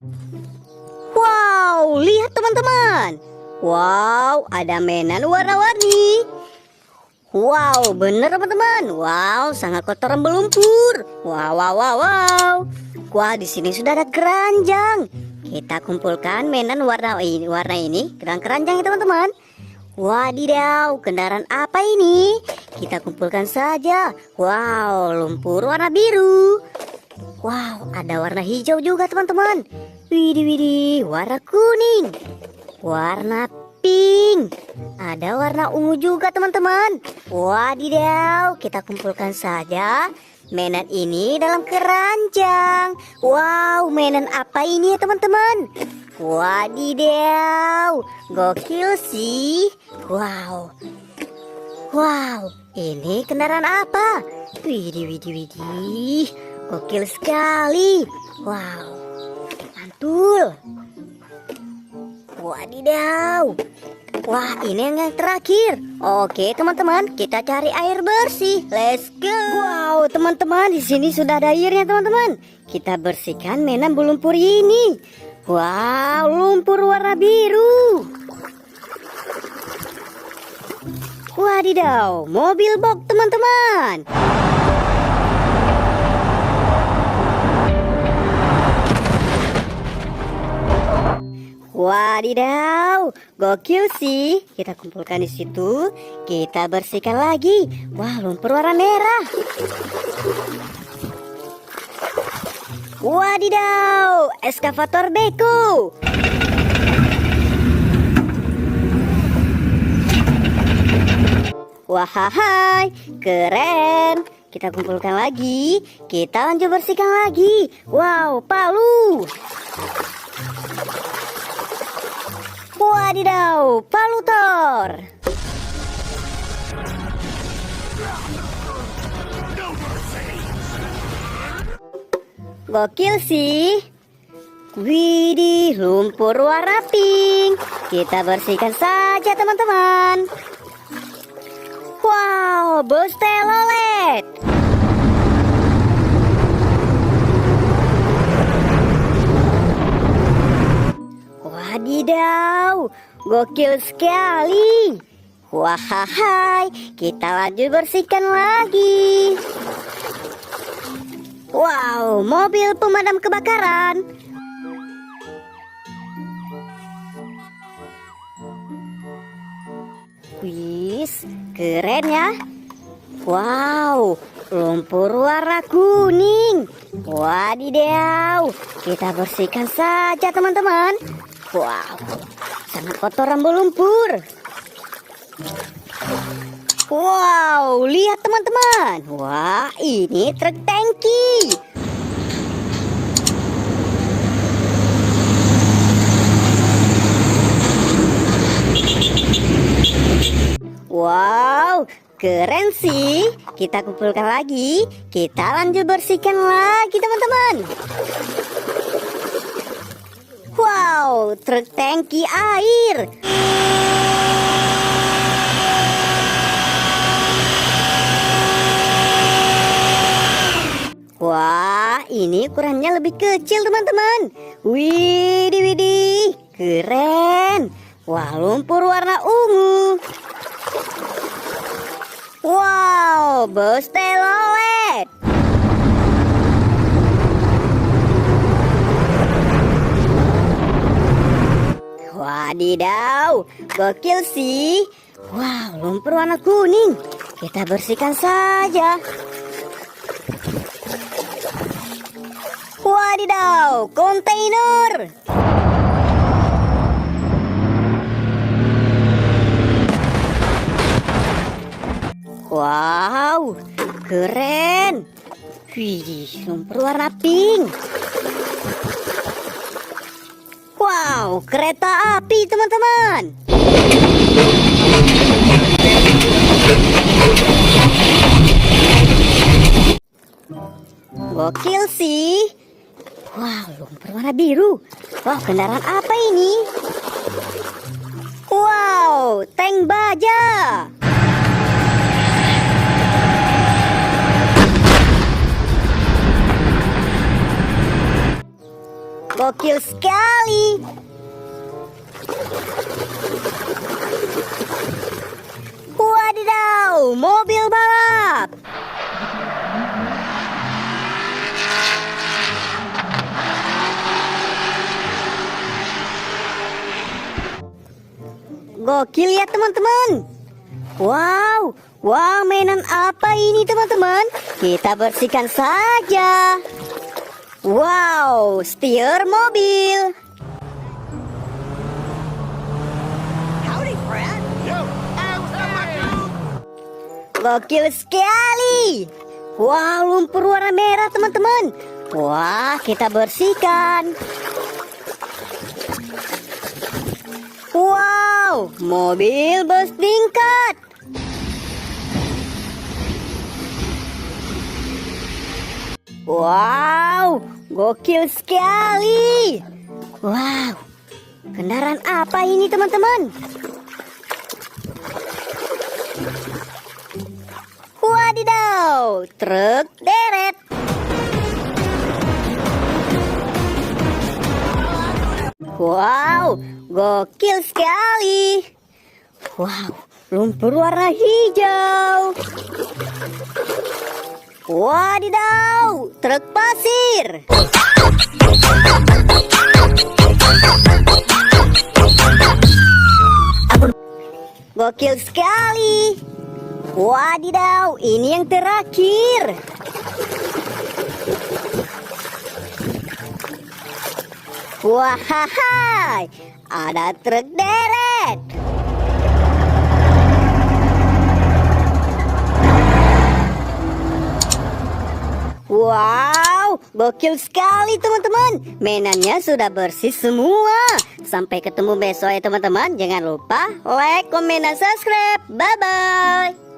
Wow, lihat teman-teman. Wow, ada mainan warna-warni. Wow, bener teman-teman. Wow, sangat kotor dan berlumpur. Wow, wow, wow, wow. Wah, di sini sudah ada keranjang. Kita kumpulkan mainan warna ini ke dalam keranjang ya teman-teman. Wadidaw, kendaraan apa ini? Kita kumpulkan saja. Wow, lumpur warna biru. Wow, ada warna hijau juga teman-teman. Widih, widih, warna kuning, warna pink, ada warna ungu juga teman-teman. Wadidaw, kita kumpulkan saja mainan ini dalam keranjang. Wow, mainan apa ini ya teman-teman? Wadidaw, gokil sih. Wow, wow, ini kendaraan apa? Widih, widih, widih, gokil sekali. Wow, mantul. Wadidaw. Wah, ini yang terakhir. Oke, teman-teman, kita cari air bersih. Let's go. Wow, teman-teman, di sini sudah ada airnya, teman-teman. Kita bersihkan mainan berlumpur ini. Wow, lumpur warna biru. Wadidaw, mobil box, teman-teman. Wadidaw, gokil sih. Kita kumpulkan di situ, kita bersihkan lagi. Wah, lumpur warna merah. Wadidaw, eskavator beko. Wahai, keren. Kita kumpulkan lagi, kita lanjut bersihkan lagi. Wow, palu. Wadidaw, palutor. Gokil sih. Widih, lumpur warna pink. Kita bersihkan saja teman-teman. Wow, bus telolet. Wadidaw, gokil sekali. Wahai, kita lanjut bersihkan lagi. Wow, mobil pemadam kebakaran. Wis, keren ya. Wow, lumpur warna kuning. Wadidaw, kita bersihkan saja teman-teman. Wow, sangat kotor dan berlumpur. Wow, lihat teman-teman. Wah, ini truk tangki. Wow, keren sih. Kita kumpulkan lagi. Kita lanjut bersihkan lagi teman-teman. Wow, truk tangki air. Wah, ini ukurannya lebih kecil teman-teman. Widih, widih, keren. Wah, lumpur warna ungu. Wow, bus telolet. Wadidaw, gokil sih. Wow, lumpur warna kuning. Kita bersihkan saja. Wadidaw, kontainer. Wow, keren. Wih, lumpur warna pink. Wow, kereta api teman-teman. Gokil sih. Wow, lumpur warna biru. Wow, kendaraan apa ini? Wow, tank baja. gokil sekali. Wadidaw, mobil balap. Gokil ya teman-teman. Wow, wow, mainan apa ini teman-teman? Kita bersihkan saja. Wow, setir mobil. Gokil sekali. Wow, lumpur warna merah teman-teman. Wah, kita bersihkan. Wow, mobil bus tingkat. Wow, gokil sekali. Wow, kendaraan apa ini teman-teman? Wadidaw, truk deret. Wow, gokil sekali. Wow, lumpur warna hijau. Wadidaw, truk pasir. Gokil sekali. Wadidaw, ini yang terakhir. Wahai, ada truk deret. Wow, gokil sekali teman-teman. Mainannya sudah bersih semua. Sampai ketemu besok ya teman-teman. Jangan lupa like, komen, dan subscribe. Bye-bye.